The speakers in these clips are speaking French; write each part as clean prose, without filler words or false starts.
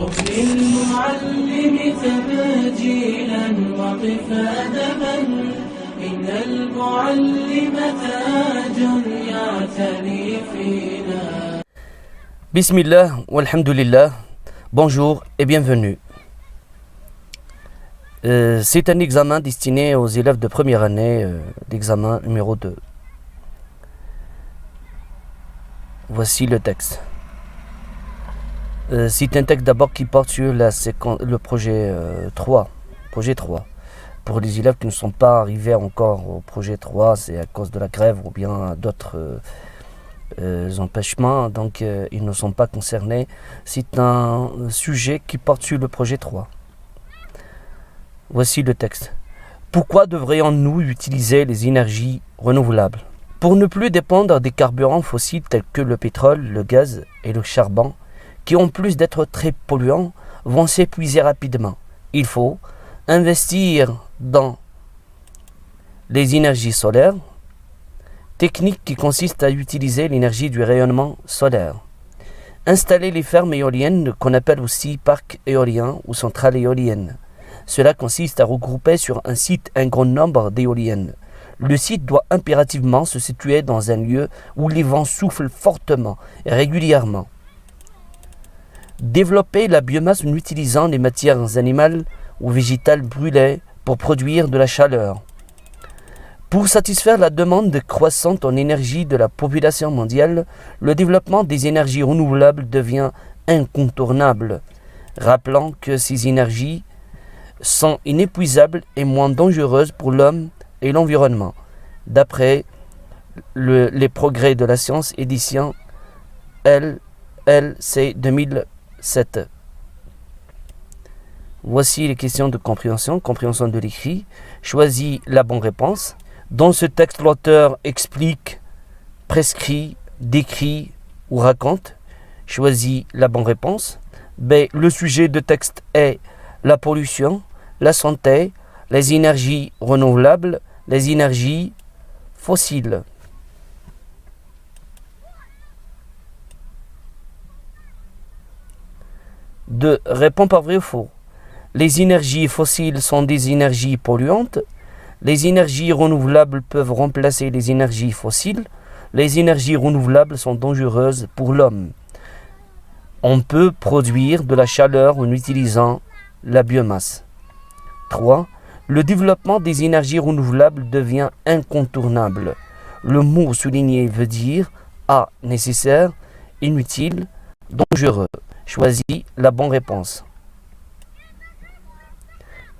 قم للمعلم تبجيلا وقف أدبا إن المعلم تاج يعتني فينا. Bismillah walhamdulillah, bonjour et bienvenue. C'est un examen destiné aux élèves de première année, l'examen numéro 2. Voici le texte. C'est un texte d'abord qui porte sur le projet 3. Pour les élèves qui ne sont pas arrivés encore au projet 3, c'est à cause de la grève ou bien d'autres empêchements, donc ils ne sont pas concernés. C'est un sujet qui porte sur le projet 3. Voici le texte. Pourquoi devrions-nous utiliser les énergies renouvelables? Pour ne plus dépendre des carburants fossiles tels que le pétrole, le gaz et le charbon, qui en plus d'être très polluants, vont s'épuiser rapidement. Il faut investir dans les énergies solaires, technique qui consiste à utiliser l'énergie du rayonnement solaire. Installer les fermes éoliennes qu'on appelle aussi parcs éoliens ou centrales éoliennes. Cela consiste à regrouper sur un site un grand nombre d'éoliennes. Le site doit impérativement se situer dans un lieu où les vents soufflent fortement et régulièrement. Développer la biomasse en utilisant les matières animales ou végétales brûlées pour produire de la chaleur. Pour satisfaire la demande croissante en énergie de la population mondiale, le développement des énergies renouvelables devient incontournable, rappelant que ces énergies sont inépuisables et moins dangereuses pour l'homme et l'environnement, d'après les progrès de la science, édition LLC 2007. Voici les questions de compréhension de l'écrit. Choisis la bonne réponse. Dans ce texte, l'auteur explique, prescrit, décrit ou raconte. Choisis la bonne réponse. B. Le sujet de texte est la pollution, la santé, les énergies renouvelables, les énergies fossiles. Deux. Réponds par vrai ou faux. Les énergies fossiles sont des énergies polluantes. Les énergies renouvelables peuvent remplacer les énergies fossiles. Les énergies renouvelables sont dangereuses pour l'homme. On peut produire de la chaleur en utilisant la biomasse. 3. Le développement des énergies renouvelables devient incontournable. Le mot souligné veut dire A. Nécessaire, inutile, dangereux. Choisis la bonne réponse.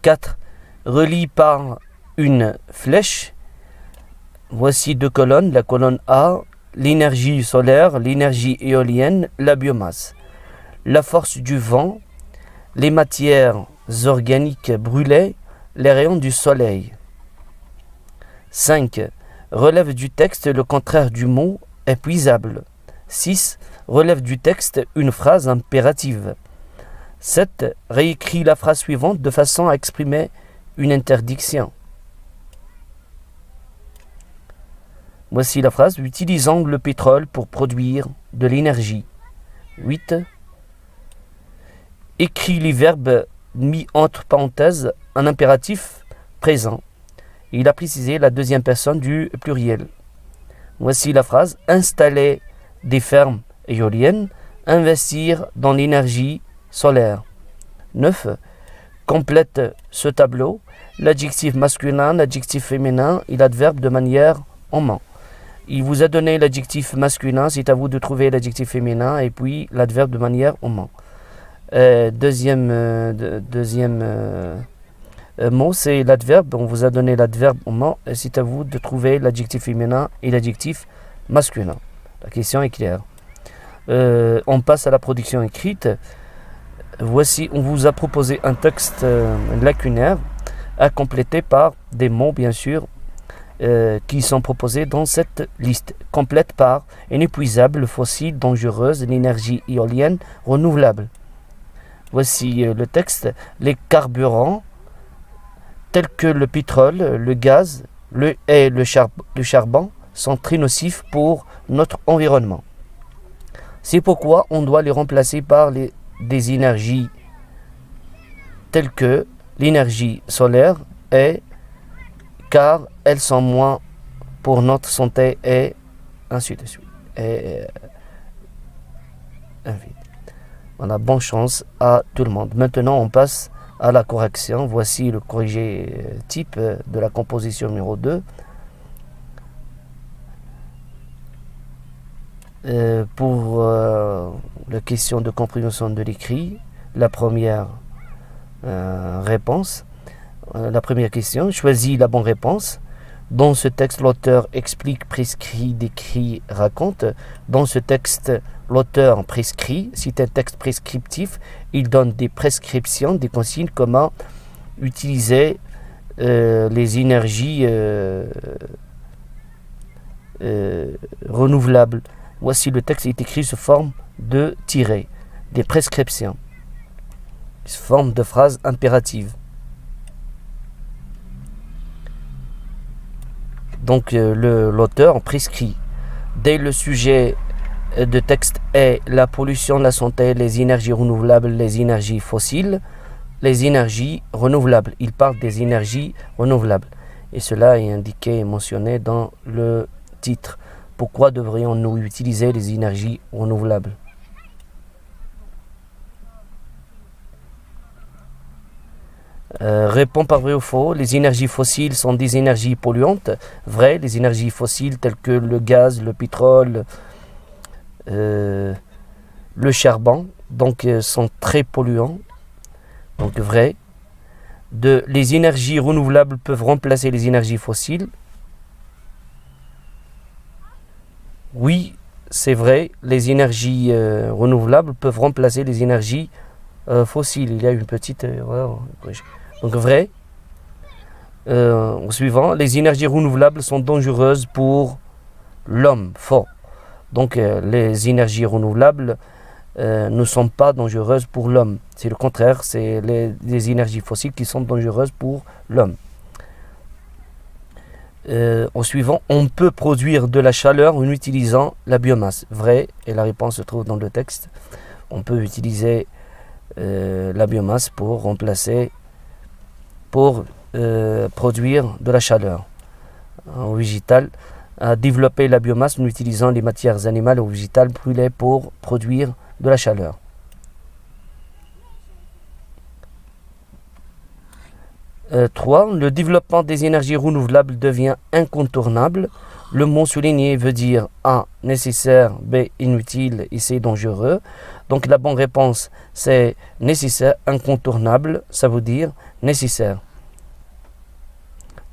4. Relie par une flèche. Voici deux colonnes. La colonne A, l'énergie solaire, l'énergie éolienne, la biomasse. La force du vent, les matières organiques brûlées, les rayons du soleil. 5. Relève du texte le contraire du mot épuisable. 6. Relève du texte une phrase impérative. 7. Réécris la phrase suivante de façon à exprimer une interdiction. Voici la phrase. Utilisons le pétrole pour produire de l'énergie. 8. Écris les verbes mis entre parenthèses en impératif présent. Il a précisé la deuxième personne du pluriel. Voici la phrase. Installer des fermes éoliennes, investir dans l'énergie solaire. 9. Complète ce tableau. L'adjectif masculin, l'adjectif féminin et l'adverbe de manière en main. Il vous a donné l'adjectif masculin, c'est à vous de trouver l'adjectif féminin et puis l'adverbe de manière en main. Deuxième mot, c'est l'adverbe. On vous a donné l'adverbe en main et c'est à vous de trouver l'adjectif féminin et l'adjectif masculin. La question est claire. On passe à la production écrite. Voici, on vous a proposé un texte lacunaire à compléter par des mots, bien sûr, qui sont proposés dans cette liste. Complète par inépuisable, fossile, dangereuse, l'énergie éolienne, renouvelable. Voici le texte. Les carburants, tels que le pétrole, le gaz et le charbon, sont très nocifs pour notre environnement. C'est pourquoi on doit les remplacer par les des énergies telles que l'énergie solaire et car elles sont moins pour notre santé et ainsi de suite. Voilà, bonne chance à tout le monde. Maintenant, on passe à la correction. Voici le corrigé type de la composition numéro 2. Pour la question de compréhension de l'écrit, la première réponse, la première question, choisis la bonne réponse. Dans ce texte, l'auteur explique, prescrit, décrit, raconte. Dans ce texte, l'auteur prescrit. C'est un texte prescriptif. Il donne des prescriptions, des consignes, comment utiliser les énergies renouvelables. Voici le texte est écrit sous forme de tirets, des prescriptions, sous forme de phrases impératives. Donc l'auteur prescrit. Dès le sujet de texte est la pollution, la santé, les énergies renouvelables, les énergies fossiles, les énergies renouvelables. Il parle des énergies renouvelables. Et cela est indiqué et mentionné dans le titre. Pourquoi devrions-nous utiliser les énergies renouvelables? Répond par vrai ou faux. Les énergies fossiles sont des énergies polluantes. Vrai, les énergies fossiles telles que le gaz, le pétrole, le charbon, donc sont très polluants. Donc vrai. Les énergies renouvelables peuvent remplacer les énergies fossiles. Oui, c'est vrai, les énergies renouvelables peuvent remplacer les énergies fossiles. Il y a une petite erreur. Donc vrai. Au suivant, les énergies renouvelables sont dangereuses pour l'homme. Faux. Donc les énergies renouvelables ne sont pas dangereuses pour l'homme. C'est le contraire, c'est les énergies fossiles qui sont dangereuses pour l'homme. Au suivant, on peut produire de la chaleur en utilisant la biomasse. Vrai, et la réponse se trouve dans le texte. On peut utiliser la biomasse pour remplacer, pour produire de la chaleur. En végétal, à développer la biomasse en utilisant les matières animales ou végétales brûlées pour produire de la chaleur. 3. Le développement des énergies renouvelables devient incontournable. Le mot souligné veut dire A. Nécessaire, B. Inutile et C. Dangereux. Donc la bonne réponse c'est nécessaire, incontournable, ça veut dire nécessaire.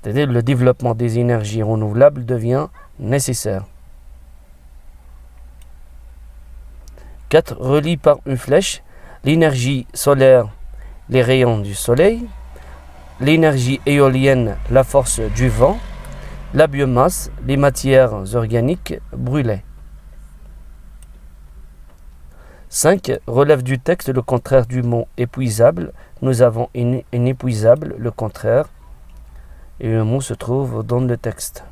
C'est-à-dire le développement des énergies renouvelables devient nécessaire. 4. Relie par une flèche l'énergie solaire, les rayons du soleil, l'énergie éolienne, la force du vent, la biomasse, les matières organiques brûlées. 5. Relève du texte le contraire du mot épuisable. Nous avons inépuisable, le contraire, et le mot se trouve dans le texte.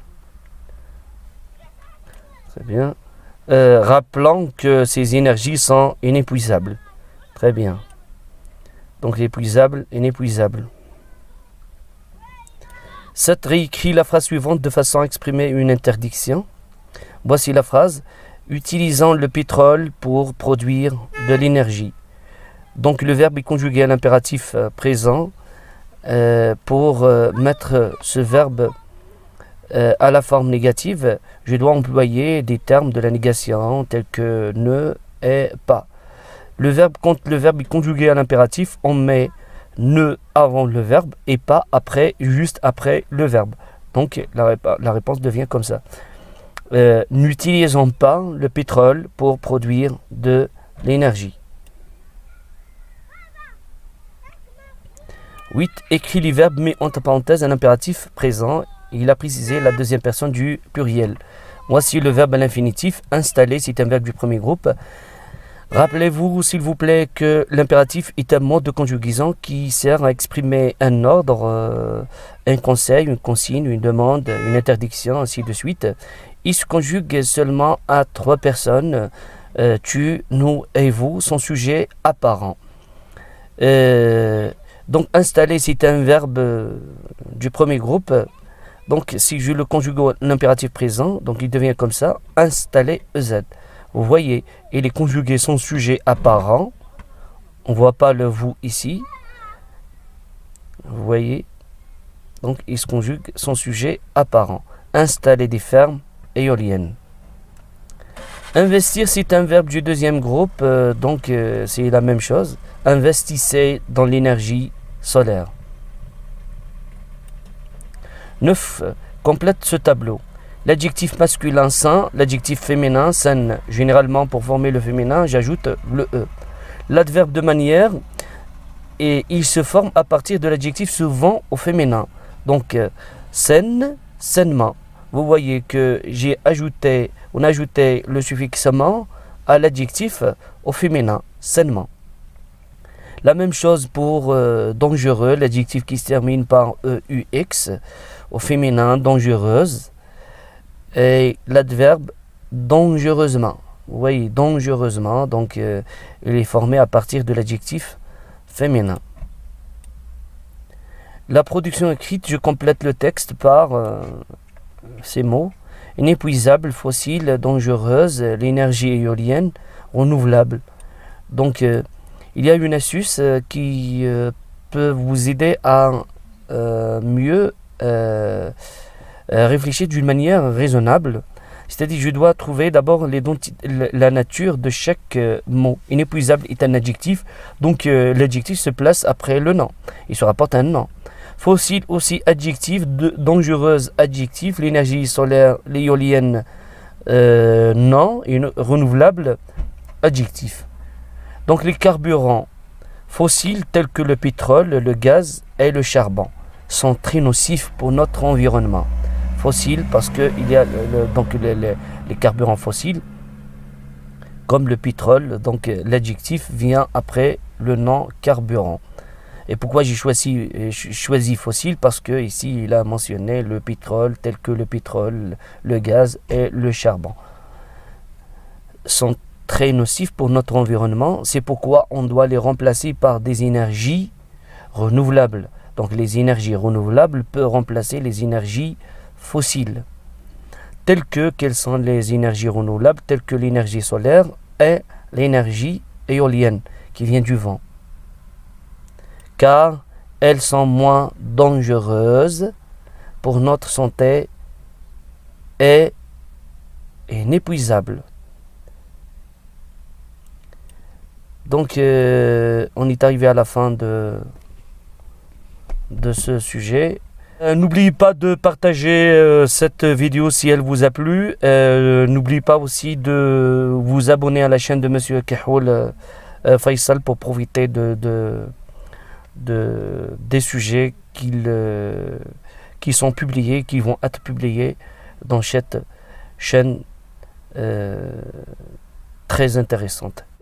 Très bien. Rappelant que ces énergies sont inépuisables. Très bien. Donc épuisable, inépuisable. 7. Réécrit la phrase suivante de façon à exprimer une interdiction. Voici la phrase. Utilisant le pétrole pour produire de l'énergie. Donc le verbe est conjugué à l'impératif présent pour mettre ce verbe à la forme négative. Je dois employer des termes de la négation tels que ne et pas. Quand le verbe est conjugué à l'impératif, on met ne avant le verbe et pas après, juste après le verbe. Donc la réponse devient comme ça. N'utilisons pas le pétrole pour produire de l'énergie. 8. Écrit les verbes mais entre parenthèses un impératif présent. Il a précisé la deuxième personne du pluriel. Voici le verbe à l'infinitif. Installer, c'est un verbe du premier groupe. Rappelez-vous, s'il vous plaît, que l'impératif est un mode de conjugaison qui sert à exprimer un ordre, un conseil, une consigne, une demande, une interdiction, ainsi de suite. Il se conjugue seulement à 3 personnes. tu, nous et vous sont sujets apparents. Donc installer, c'est un verbe du premier groupe. Donc si je le conjugue en impératif présent, donc il devient comme ça, installer EZ. Vous voyez, il est conjugué son sujet apparent. On ne voit pas le vous ici. Vous voyez, donc il se conjugue son sujet apparent. Installer des fermes éoliennes. Investir, c'est un verbe du deuxième groupe, donc c'est la même chose. Investissez dans l'énergie solaire. 9. Complète ce tableau. L'adjectif masculin sain, l'adjectif féminin saine. Généralement, pour former le féminin, j'ajoute le E. L'adverbe de manière, et il se forme à partir de l'adjectif souvent au féminin. Donc, saine, sainement. Vous voyez que on a ajouté le suffixe ment à l'adjectif au féminin, sainement. La même chose pour dangereux, l'adjectif qui se termine par EUX, au féminin, dangereuse, et l'adverbe dangereusement. Vous voyez, dangereusement, donc il est formé à partir de l'adjectif féminin. La production écrite, je complète le texte par ces mots. Inépuisable, fossile, dangereuse, l'énergie éolienne, renouvelable. Donc, il y a une astuce qui peut vous aider à mieux réfléchir d'une manière raisonnable. C'est-à-dire, je dois trouver d'abord la nature de chaque mot. Inépuisable est un adjectif, donc l'adjectif se place après le nom. Il se rapporte à un nom. Fossile aussi adjectif, dangereuse adjectif, l'énergie solaire, l'éolienne non, et renouvelable adjectif. Donc les carburants fossiles tels que le pétrole, le gaz et le charbon sont très nocifs pour notre environnement. Fossiles parce qu'il y a les carburants fossiles comme le pétrole, donc l'adjectif vient après le nom carburant. Et pourquoi j'ai choisi fossile? Parce que ici il a mentionné le pétrole tel que le pétrole, le gaz et le charbon sont très nocifs pour notre environnement. C'est pourquoi on doit les remplacer par des énergies renouvelables. Donc les énergies renouvelables peuvent remplacer les énergies fossiles. Quelles sont les énergies renouvelables? Telles que l'énergie solaire et l'énergie éolienne qui vient du vent. Car elles sont moins dangereuses pour notre santé et inépuisables. Donc, on est arrivé à la fin de ce sujet. N'oubliez pas de partager cette vidéo si elle vous a plu. N'oubliez pas aussi de vous abonner à la chaîne de Monsieur Kahoul Faisal pour profiter des sujets qui sont publiés, qui vont être publiés dans cette chaîne très intéressante.